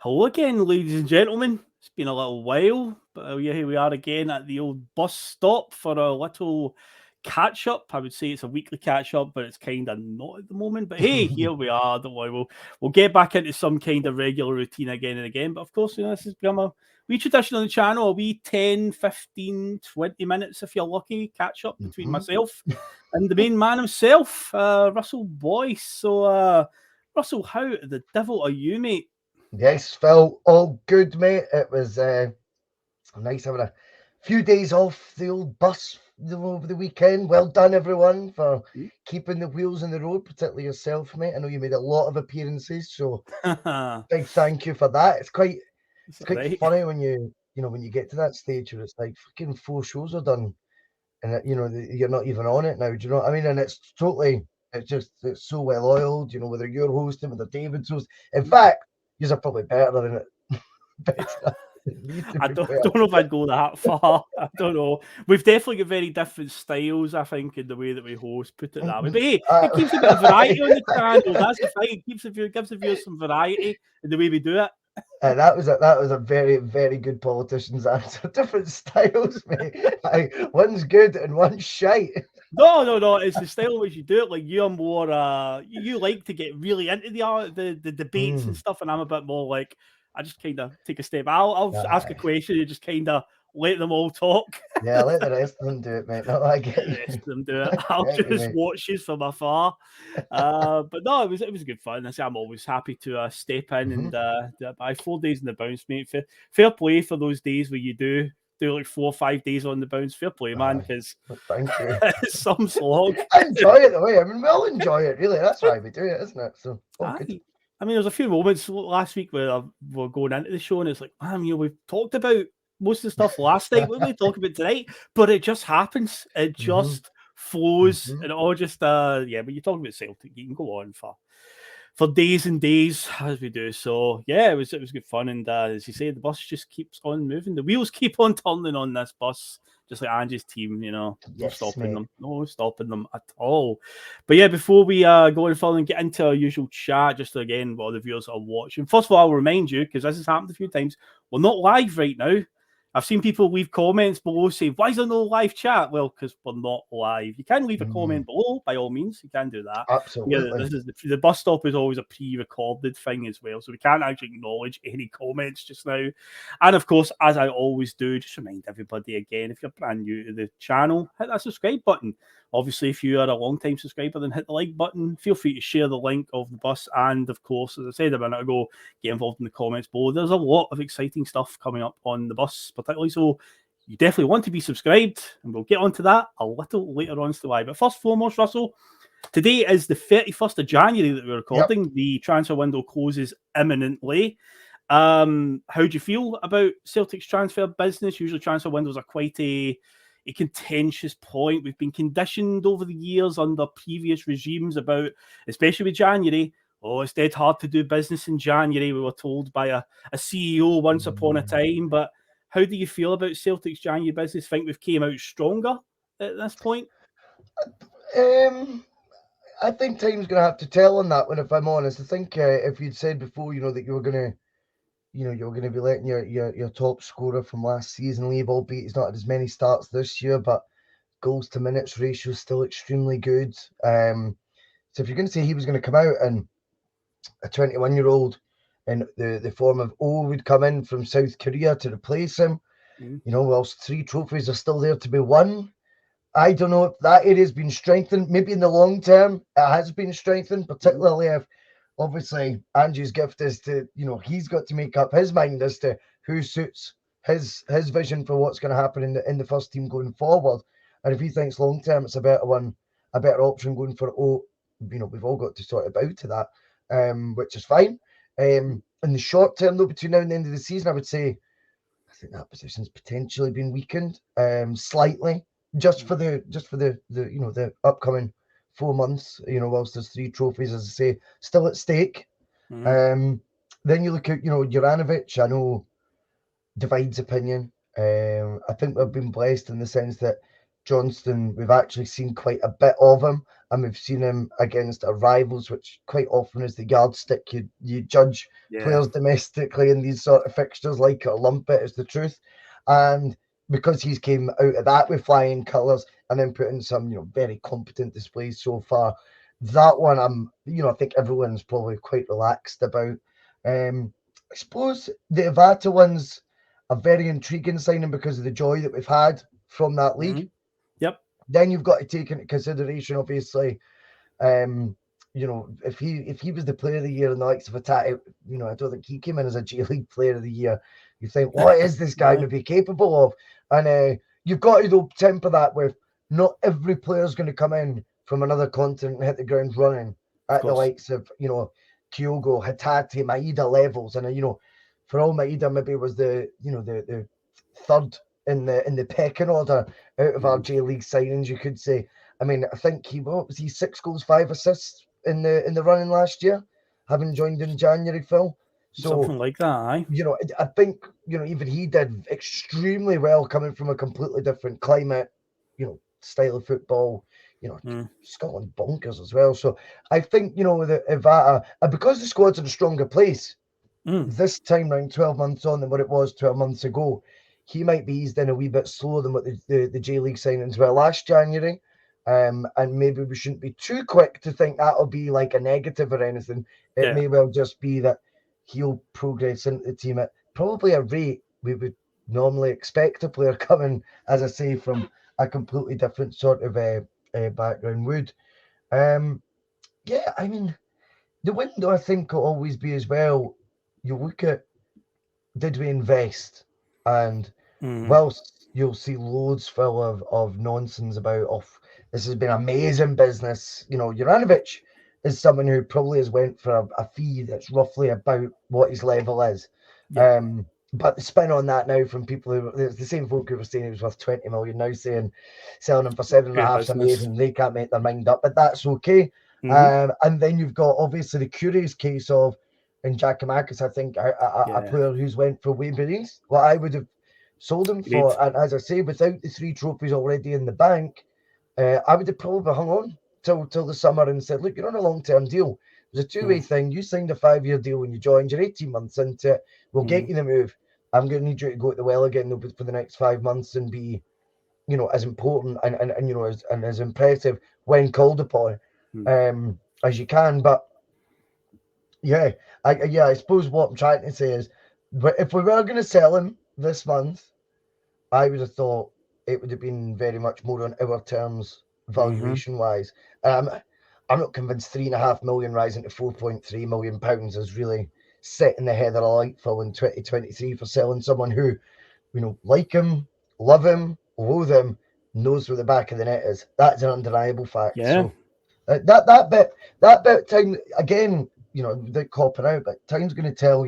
Hello again, ladies and gentlemen. It's been a little while, but here we are again at the old bus stop for a little catch up. I would say it's a weekly catch up, but it's kind of not at the moment. But hey, here we are. Don't worry, we'll get back into some kind of regular routine again and again. But of course, this has become a wee tradition on the channel, a wee 10, 15, 20 minutes, if you're lucky, catch up between myself and the main man himself, Russell Boyce. So, Russell, how the devil are you, mate? Yes, Phil, all good, mate. It was nice having a few days off the old bus over the weekend. Well done, everyone, for keeping the wheels on the road, particularly yourself, mate. I know you made a lot of appearances, so big thank you for that. It's quite funny when when you get to that stage where it's like fucking 4 shows are done, and you're not even on it now. Do you know what I mean? And it's so well oiled. Whether you're hosting, whether David's hosting. In fact, you're probably better than it. I don't know if I'd go that far. I don't know. We've definitely got very different styles, I think, in the way that we host, put it that way. But hey, it keeps a bit of variety on the channel. That's the thing. It gives the viewers some variety in the way we do it. That was a very, very good politician's answer. Different styles, mate. One's good and one's shite. No. It's the style in which you do it. Like you're more, you like to get really into the debates and stuff, and I'm a bit more like I just kind of take a step. I'll ask a question. You just kind of let them all talk. Yeah, let the rest of them do it, mate. No, I get you. The rest of them do it. I'll just watch you from afar. But no, it was good fun. I say I'm always happy to step in and do it. By 4 days in the bounce, mate. Fair play for those days where you do like 4 or 5 days on the bounce. Fair play, man, because thank you. It's some slog. I enjoy it the way. I mean, we all enjoy it, really. That's why we do it, isn't it? So, good. I mean, there's a few moments last week where we're going into the show and it's like, man, we've talked about most of the stuff last night. What are we talking about tonight? But it just happens. It just flows, and it all just But you're talking about Celtic, you can go on for days and days as we do. So yeah, it was good fun, and as you say, the bus just keeps on moving. The wheels keep on turning on this bus. Just like Angie's team, no stopping them at all. But yeah, before we go any further and get into our usual chat, just again, while the viewers are watching, first of all, I'll remind you, because this has happened a few times, we're not live right now. I've seen people leave comments below saying, why is there no live chat? Well, because we're not live. You can leave a comment below, by all means. You can do that. Absolutely. Yeah, the bus stop is always a pre-recorded thing as well, so we can't actually acknowledge any comments just now. And of course, as I always do, just remind everybody again, if you're brand new to the channel, hit that subscribe button. Obviously, if you are a long-time subscriber, then hit the like button. Feel free to share the link of the bus. And, of course, as I said a minute ago, get involved in the comments below. There's a lot of exciting stuff coming up on the bus, particularly. So you definitely want to be subscribed. And we'll get onto that a little later on to why. But first and foremost, Russell, today is the 31st of January that we're recording. Yep. The transfer window closes imminently. How do you feel about Celtic's transfer business? Usually transfer windows are quite a contentious point. We've been conditioned over the years under previous regimes about, especially with January, it's dead hard to do business in January. We were told by a CEO once upon a time. But how do you feel about Celtic's January business? Think we've came out stronger at this point? I think time's going to have to tell on that one, if I'm honest. I think if you'd said before, that you were going to you're going to be letting your top scorer from last season leave, albeit he's not had as many starts this year, but goals to minutes ratio is still extremely good. So if you're going to say he was going to come out and a 21-year-old in the form of O would come in from South Korea to replace him, whilst 3 trophies are still there to be won, I don't know if that area's been strengthened. Maybe in the long term, it has been strengthened, particularly if obviously Angie's gift is to, he's got to make up his mind as to who suits his vision for what's going to happen in the first team going forward. And if he thinks long term it's a better option going for we've all got to sort of bow to that, which is fine. In the short term though, between now and the end of the season, I would say I think that position's potentially been weakened slightly, just for the upcoming 4 months, whilst there's 3 trophies, as I say, still at stake. Then you look at, Juranovic, I know divides opinion. I think we've been blessed in the sense that Johnston, we've actually seen quite a bit of him, and we've seen him against our rivals, which quite often is the yardstick you judge players domestically in these sort of fixtures, like it or lump it, is the truth. And because he's came out of that with flying colours and then put in some, very competent displays so far, that one I think everyone's probably quite relaxed about. I suppose the Ivata one's a very intriguing signing because of the joy that we've had from that league. Mm-hmm. Yep. Then you've got to take into consideration, obviously, if he was the player of the year in the likes of Atati, I don't think he came in as a J League player of the year. You think, what is this guy going to be capable of? And you've got to temper that with not every player is going to come in from another continent and hit the ground running at the likes of, Kyogo, Hatate, Maeda levels. And, for all Maeda maybe was the third in the pecking order out of our J League signings, you could say. I mean, I think he 6 goals, 5 assists in the running last year, having joined in January, Phil. So something like that, aye. I think even he did extremely well coming from a completely different climate, style of football. Scotland bonkers as well. So I think that Ivata, and because the squad's in a stronger place this time round, 12 months on than what it was 12 months ago, he might be eased in a wee bit slower than what the J League signings were last January. And maybe we shouldn't be too quick to think that'll be like a negative or anything. It may well just be that he'll progress into the team at probably a rate we would normally expect a player coming, as I say, from a completely different sort of background would. I mean, the window I think will always be as well. You look at, did we invest? And whilst you'll see loads full of nonsense about, this has been amazing business. Juranovic is someone who probably has went for a fee that's roughly about what his level is. Yeah. But the spin on that now from people who, it's the same folk who were saying he was worth 20 million, now saying selling him for 7.5 is amazing. They can't make their mind up, but that's okay. And then you've got obviously the curious case of, in Giacomakis, I think, a player who's went for way beneath what I would have sold him for. And as I say, without the 3 trophies already in the bank, I would have probably hung on till the summer and said, look, you're on a long-term deal. It was a two-way thing. You signed a 5-year deal when you joined. You're 18 months into it. We'll get you the move. I'm going to need you to go at the well again for the next 5 months and be, as important and as impressive when called upon as you can. But I suppose what I'm trying to say is, if we were going to sell him this month, I would have thought it would have been very much more on our terms, valuation-wise. I'm not convinced 3.5 million rising to 4.3 million pounds is really setting the heather alight for in 2023 for selling someone who, like him, love him, loathe him, knows where the back of the net is. That's an undeniable fact. Yeah. So that bit time again, they're copping out, but time's going to tell,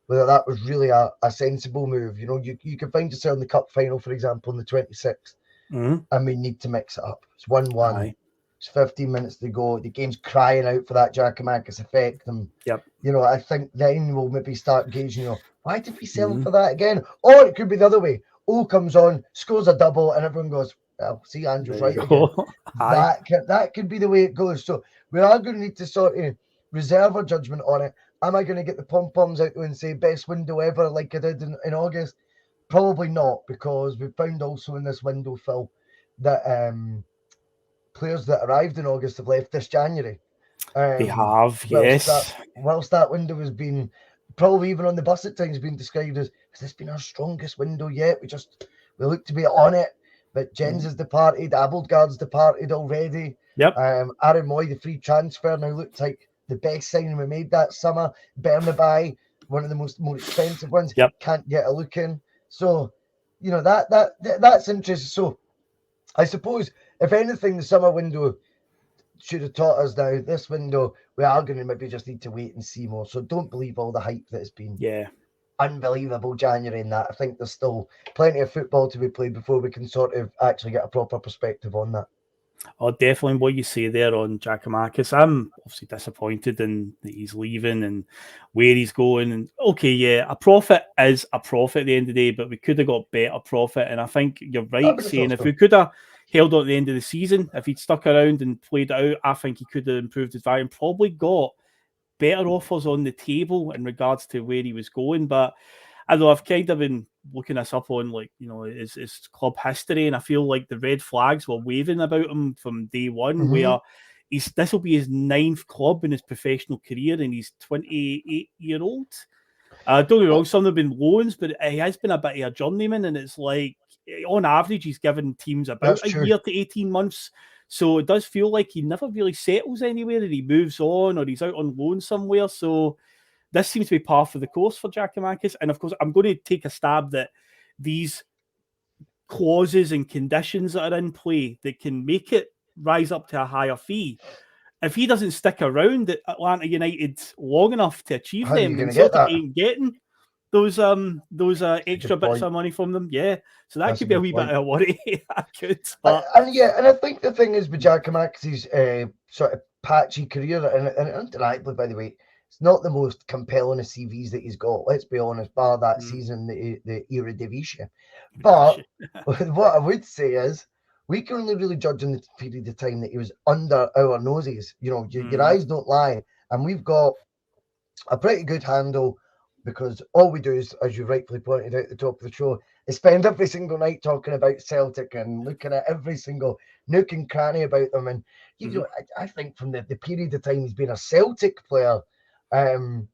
whether that was really a sensible move. You can find yourself in the cup final, for example, on the 26th, and we need to mix it up. It's 1-1. It's 15 minutes to go. The game's crying out for that Giacomakis effect. And, I think then we'll maybe start gauging, why did we sell for that again? Or it could be the other way. O comes on, scores a double, and everyone goes, well, see, Andrew's right again. That could be the way it goes. So we are going to need to sort of reserve our judgment on it. Am I going to get the pom-poms out there and say best window ever like I did in August? Probably not, because we found also in this window, Phil, that players that arrived in August have left this January. They have, yes. Whilst that window has been, probably even on the bus at times, been described as, has this been our strongest window yet? We look to be on it, but Jens has departed, Abildgaard's departed already. Aaron Moy, the free transfer, now looks like the best signing we made that summer. Bernaby, one of the more expensive ones, can't get a look in. So, that's interesting. So, I suppose, if anything, the summer window should have taught us now, this window, we are going to maybe just need to wait and see more. So, don't believe all the hype that has been. Unbelievable January in that. I think there's still plenty of football to be played before we can sort of actually get a proper perspective on that. Oh, definitely what you say there on Giacomakis. I'm obviously disappointed in that he's leaving and where he's going. And a profit is a profit at the end of the day, but we could have got better profit. And I think you're right saying if we could have held on at the end of the season. If he'd stuck around and played it out, I think he could have improved his value and probably got better offers on the table in regards to where he was going. But I know I've kind of been looking this up on his club history, and I feel like the red flags were waving about him from day one. Where this will be his 9th club in his professional career, and he's 28-year-old. Don't get me wrong, some have been loans, but he has been a bit of a journeyman, and it's like on average he's given teams about a year to 18 months. So it does feel like he never really settles anywhere, and he moves on or he's out on loan somewhere. So this seems to be par for the course for Giakoumakis. And of course, I'm going to take a stab that these clauses and conditions that are in play that can make it rise up to a higher fee. If he doesn't stick around at Atlanta United long enough to achieve them, then Celtic ain't getting those extra bits of money from them. Yeah, so that could be a wee bit of a worry. That could. But... And I think the thing is with Giakoumakis' sort of patchy career, and undeniably, by the way, it's not the most compelling of CVs that he's got. Let's be honest, bar that season, the Eredivisie. But what I would say is, we can only really judge in the period of time that he was under our noses. You know, your eyes don't lie. And we've got a pretty good handle, because all we do is, as you rightfully pointed out at the top of the show, is spend every single night talking about Celtic and looking at every single nook and cranny about them. And, you know, I think from the period of time he's been a Celtic player, I'm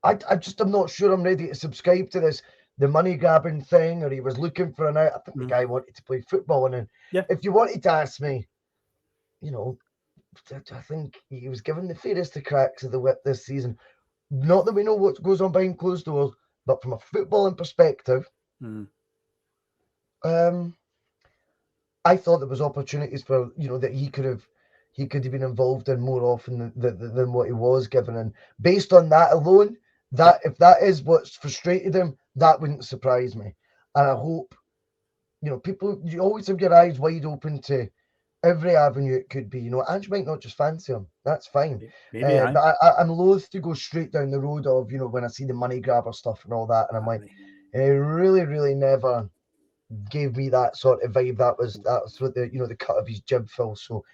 not sure I'm ready to subscribe to this, the money grabbing thing, or he was looking for an out. I think the guy wanted to play football. And if you wanted to ask me, you know, I think he was given the fairest of cracks of the whip this season. Not that we know what goes on behind closed doors, but from a footballing perspective, I thought there was opportunities for, you know, that he could have been involved in more often than what he was given. And based on that alone, that if that is what's frustrated him, that wouldn't surprise me. And I hope, you know, people, you always have your eyes wide open to every avenue it could be. You know, Ange might not just fancy him. That's fine. But I'm loath to go straight down the road of, you know, when I see the money grabber stuff and all that, and I'm like, it really, really never gave me that sort of vibe. That was what the, you know, the cut of his jib, Phil. So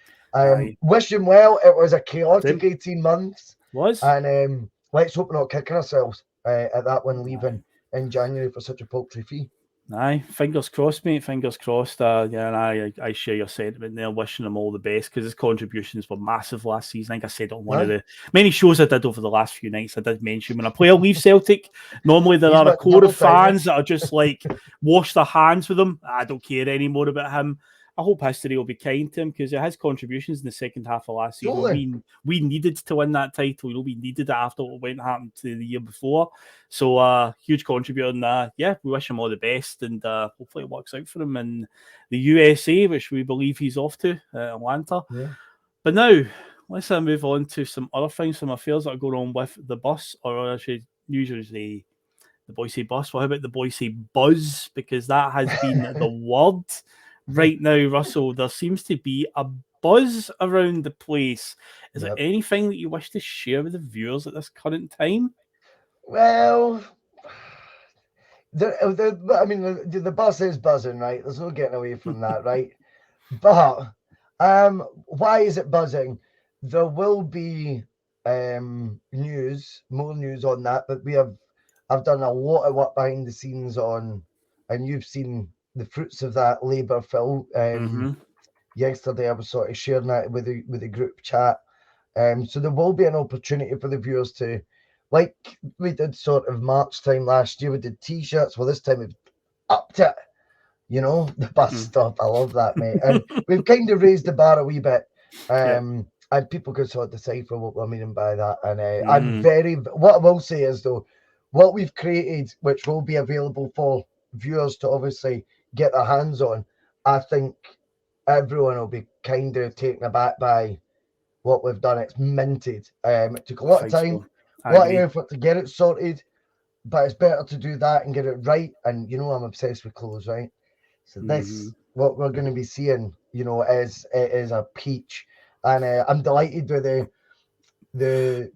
wish him well. It was a chaotic 18 months. And let's hope we're not kicking ourselves at that one leaving in January for such a paltry fee. Aye, fingers crossed, mate. Fingers crossed. And I share your sentiment there, wishing him all the best, because his contributions were massive last season. I think I said on one of the many shows I did over the last few nights, I did mention when a player leaves Celtic, normally there are a core of fans that are just like, wash their hands with him. I don't care anymore about him. I hope history will be kind to him, because his contributions in the second half of last season, we needed to win that title. You know, we needed it after what happened to the year before. So huge contributor, and we wish him all the best, and hopefully it works out for him in the USA, which we believe he's off to, Atlanta. But now let's move on to some other things, some affairs that are going on with the bus, or actually usually the boys say bus. Well, how about the boys say buzz, because that has been the word. Right now, Russell, there seems to be a buzz around the place. Is there anything that you wish to share with the viewers at this current time? Well, the bus is buzzing, right? There's no getting away from that, right? But why is it buzzing? There will be more news on that, but I've done a lot of work behind the scenes on, and you've seen the fruits of that labour, Phil. Yesterday I was sort of sharing that with the group chat. So there will be an opportunity for the viewers to, like we did sort of March time last year, we did t-shirts. Well, this time we've upped it, you know, the bus stop. I love that, mate. And we've kind of raised the bar a wee bit. And people could sort of decipher what we're meaning by that. And what I will say is, though, what we've created, which will be available for viewers to obviously get their hands on, I think everyone will be kind of taken aback by what we've done. It's minted. It took a lot of time, a lot of effort to get it sorted, but it's better to do that and get it right. And you know, I'm obsessed with clothes, right? So this, what we're going to be seeing, you know, is a peach, and I'm delighted with the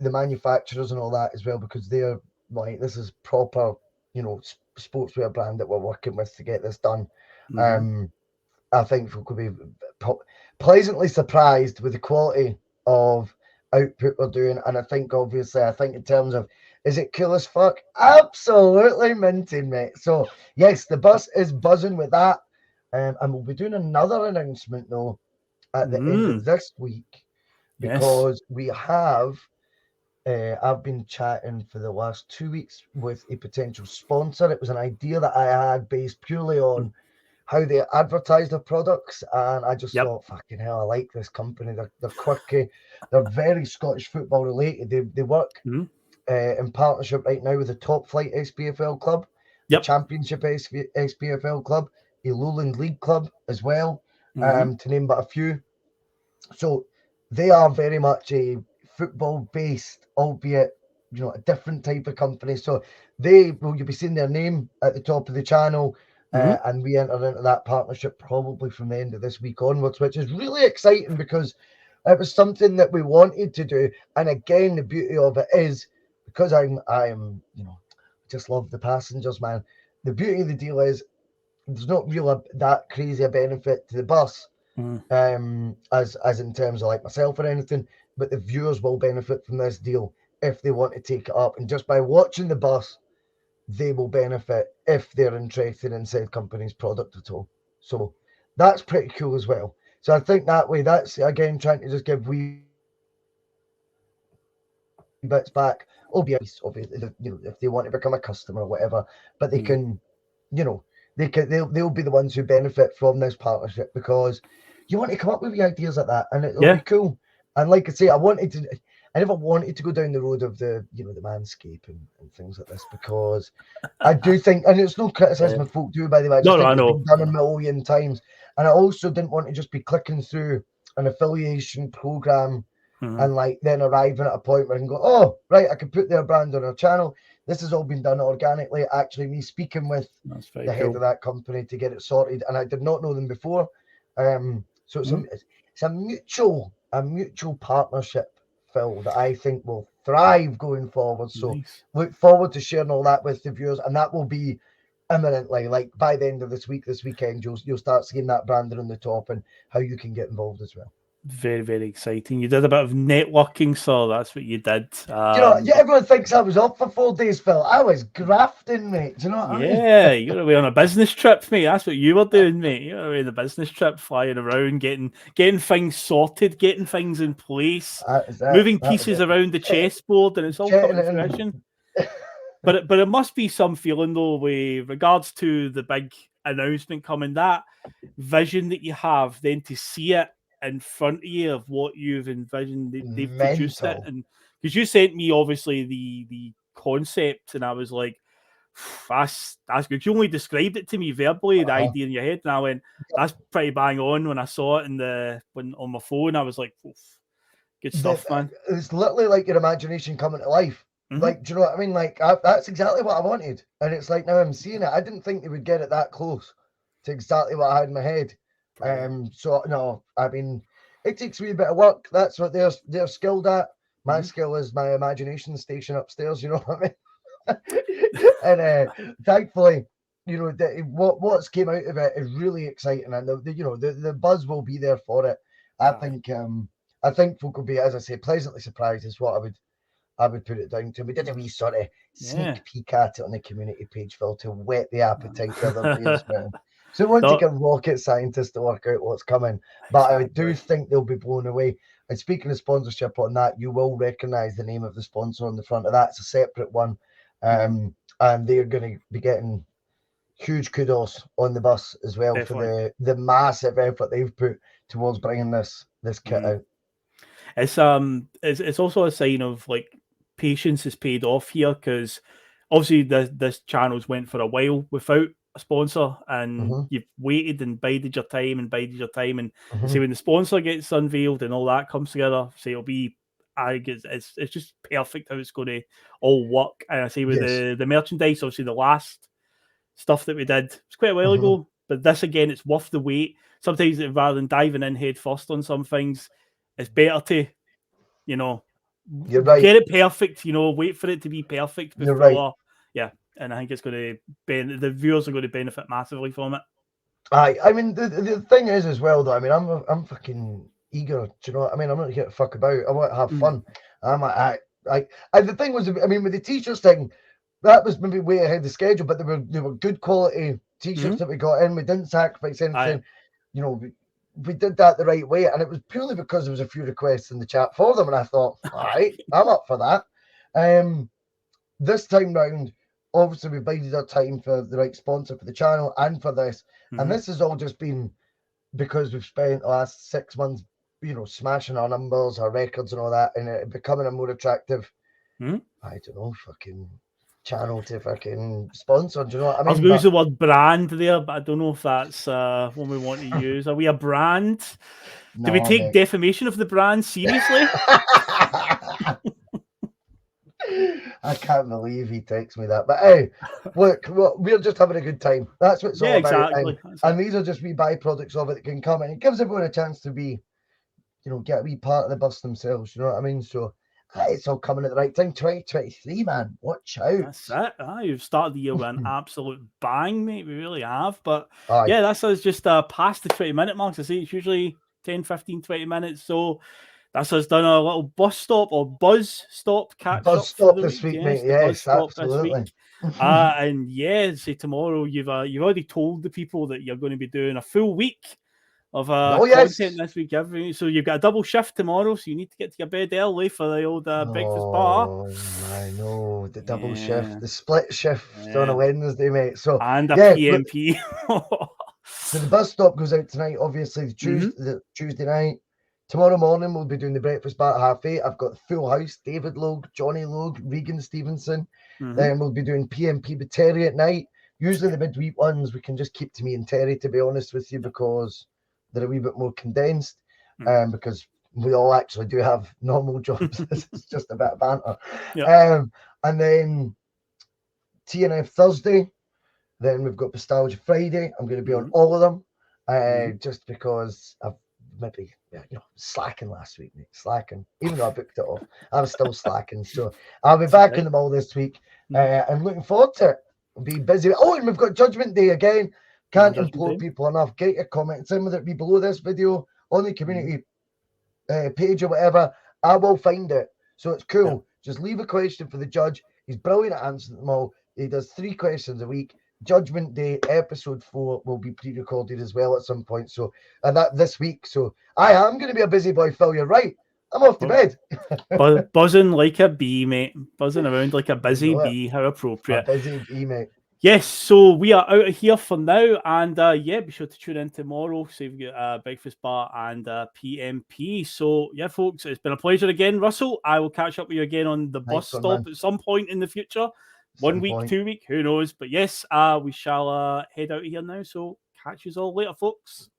manufacturers and all that as well, because they're like, this is proper, you know, sportswear brand that we're working with to get this done. I think folk will be pleasantly surprised with the quality of output we're doing. And I think, obviously, in terms of, is it cool as fuck? Absolutely minted, mate. So, yes, the bus is buzzing with that. And we'll be doing another announcement, though, at the end of this week, because we have, I've been chatting for the last 2 weeks with a potential sponsor. It was an idea that I had based purely on how they advertise their products, and I just thought, fucking hell, I like this company. They're quirky. They're very Scottish football related. They work in partnership right now with the top flight SPFL club, the Championship SPFL club, a Lowland League club as well, to name but a few. So they are very much a football based, albeit a different type of company. So you'll be seeing their name at the top of the channel. And we enter into that partnership probably from the end of this week onwards, which is really exciting because it was something that we wanted to do. And again, the beauty of it is because I'm just love the passengers, man. The beauty of the deal is there's not really that crazy a benefit to the bus, as in terms of like myself or anything, but the viewers will benefit from this deal if they want to take it up. And just by watching the bus, they will benefit if they're interested in said company's product at all. So that's pretty cool as well. So I think that way, that's again trying to just give wee bits back, albeit obviously, if they want to become a customer or whatever, but they can, they'll be the ones who benefit from this partnership because you want to come up with ideas like that, and it'll be cool. And like I say, I never wanted to go down the road of the Manscape and things like this because I do think, and it's no criticism of folk do, by the way, I just think it's been done a million times. And I also didn't want to just be clicking through an affiliation program and like then arriving at a point where I can go, oh, right, I can put their brand on our channel. This has all been done organically. Actually, me speaking with the head of that company to get it sorted, and I did not know them before. So it's a mutual partnership, Phil, that I think will thrive going forward. So look forward to sharing all that with the viewers, and that will be imminently. Like by the end of this weekend, you'll start seeing that branding on the top and how you can get involved as well. Very, very exciting. You did a bit of networking, so that's what you did. Everyone thinks I was off for 4 days, Phil. I was grafting, mate. Do you know what I mean? Yeah, you're away on a business trip, mate. That's what you were doing, mate. You're away on a business trip, flying around, getting things sorted, getting things in place, moving pieces around the chessboard, and it's all coming to fruition. But it must be some feeling, though, with regards to the big announcement coming, that vision that you have, then to see it in front of you of what you've envisioned, they've produced it. And because you sent me obviously the concept, and I was like, that's good. You only described it to me verbally, the idea in your head, and I went, that's pretty bang on. When I saw it on my phone, I was like, good stuff, man. It's literally like your imagination coming to life. Like, do you know what I mean? Like, that's exactly what I wanted, and it's like now I'm seeing it. I didn't think they would get it that close to exactly what I had in my head. So no, I mean, it takes me a bit of work. That's what they're skilled at. My skill is my imagination station upstairs. You know what I mean? And thankfully, what's came out of it is really exciting, and the buzz will be there for it. I think folk will be, as I say, pleasantly surprised. Is what I would put it down to. We did a wee sort of sneak peek at it on the community page, Phil, to whet the appetite the other day as well. So it won't take a rocket scientist to work out what's coming, but I do think they'll be blown away. And speaking of sponsorship on that, you will recognise the name of the sponsor on the front of that. It's a separate one, and they're going to be getting huge kudos on the bus as well. Definitely. For the massive effort they've put towards bringing this kit out. It's also a sign of like patience is paid off here, because obviously this channel's went for a while without a sponsor, and you've waited and bided your time and say when the sponsor gets unveiled and all that comes together, say it'll be, I guess it's just perfect how it's going to all work. And I say with the merchandise, obviously the last stuff that we did was quite a while ago, but this again, it's worth the wait. Sometimes rather than diving in head first on some things, it's better to, You're right. Get it perfect, wait for it to be perfect before. You're right. Yeah, and I think it's going to the viewers are going to benefit massively from it. I mean, the thing is as well, though. I mean, I'm fucking eager. Do you know what I mean? I'm not here to fuck about. I want to have fun. I'm like, and the thing was, I mean, with the t-shirts thing, that was maybe way ahead of the schedule, but they were good quality t-shirts that we got in. We didn't sacrifice anything. You know, we did that the right way, and it was purely because there was a few requests in the chat for them, and I thought, all right, I'm up for that. This time round, obviously we bided our time for the right sponsor for the channel and for this, and this has all just been because we've spent the last 6 months, you know, smashing our numbers, our records, and all that, and it becoming a more attractive. I don't know, fucking channel to fucking sponsor. Do you know what I mean? I was going to use the word brand there, but I don't know if that's one we want to use. Are we a brand? Do we take defamation of the brand seriously? I can't believe he texts me that. But hey, look, we're just having a good time. That's what it's all about. Exactly. And these are just wee byproducts of it that can come, and it gives everyone a chance to be, you know, get a wee part of the bus themselves. You know what I mean? So it's all coming at the right time. 2023, man. Watch out. That's it. You've started the year with an absolute bang, mate. We really have. But yeah, that's us just past the 20-minute mark. I say it's usually 10, 15, 20 minutes. So that's us done a little bus stop or buzz stop catch buzz up stop this week, mate. Yes, absolutely. And yeah, say tomorrow you've already told the people that you're going to be doing a full week of content this week. So you've got a double shift tomorrow, so you need to get to your bed early for the old breakfast bar. I know, the double shift, the split shift on a Wednesday, mate. So and a PMP. So the bus stop goes out tonight, obviously the Tuesday night. Tomorrow morning we'll be doing the breakfast bar at 8:30. I've got the full house: David Logue, Johnny Logue, Regan Stevenson. Then we'll be doing PMP with Terry at night. Usually the midweek ones we can just keep to me and Terry, to be honest with you, because they're a wee bit more condensed. Because we all actually do have normal jobs. It's just a bit of banter. And then TNF Thursday. Then we've got Bustalgia Friday. I'm going to be on all of them, just because I've maybe slacking last week, mate. Slacking, even though I booked it off, I was still slacking. So I'll be back in them all this week. I'm looking forward to it. I'll be busy. Oh, and we've got Judgment Day again. Can't implore people enough. Get your comments in, whether it be below this video, on the community page or whatever. I will find it. So it's cool. Just leave a question for the judge. He's brilliant at answering them all. He does 3 questions a week. Judgment Day episode 4 will be pre-recorded as well at some point. So, and that this week. So I am going to be a busy boy, Phil. You're right. I'm off to bed. Buzzing like a bee, mate. Buzzing around like a busy bee. How appropriate. A busy bee, mate. Yes, so we are out of here for now, and yeah, be sure to tune in tomorrow. So we've got breakfast bar and PMP. So yeah, folks, it's been a pleasure again, Russell. I will catch up with you again on the bus stop at some point in the future. 1 week, 2 week, who knows? But yes, we shall head out of here now. So catch you all later, folks.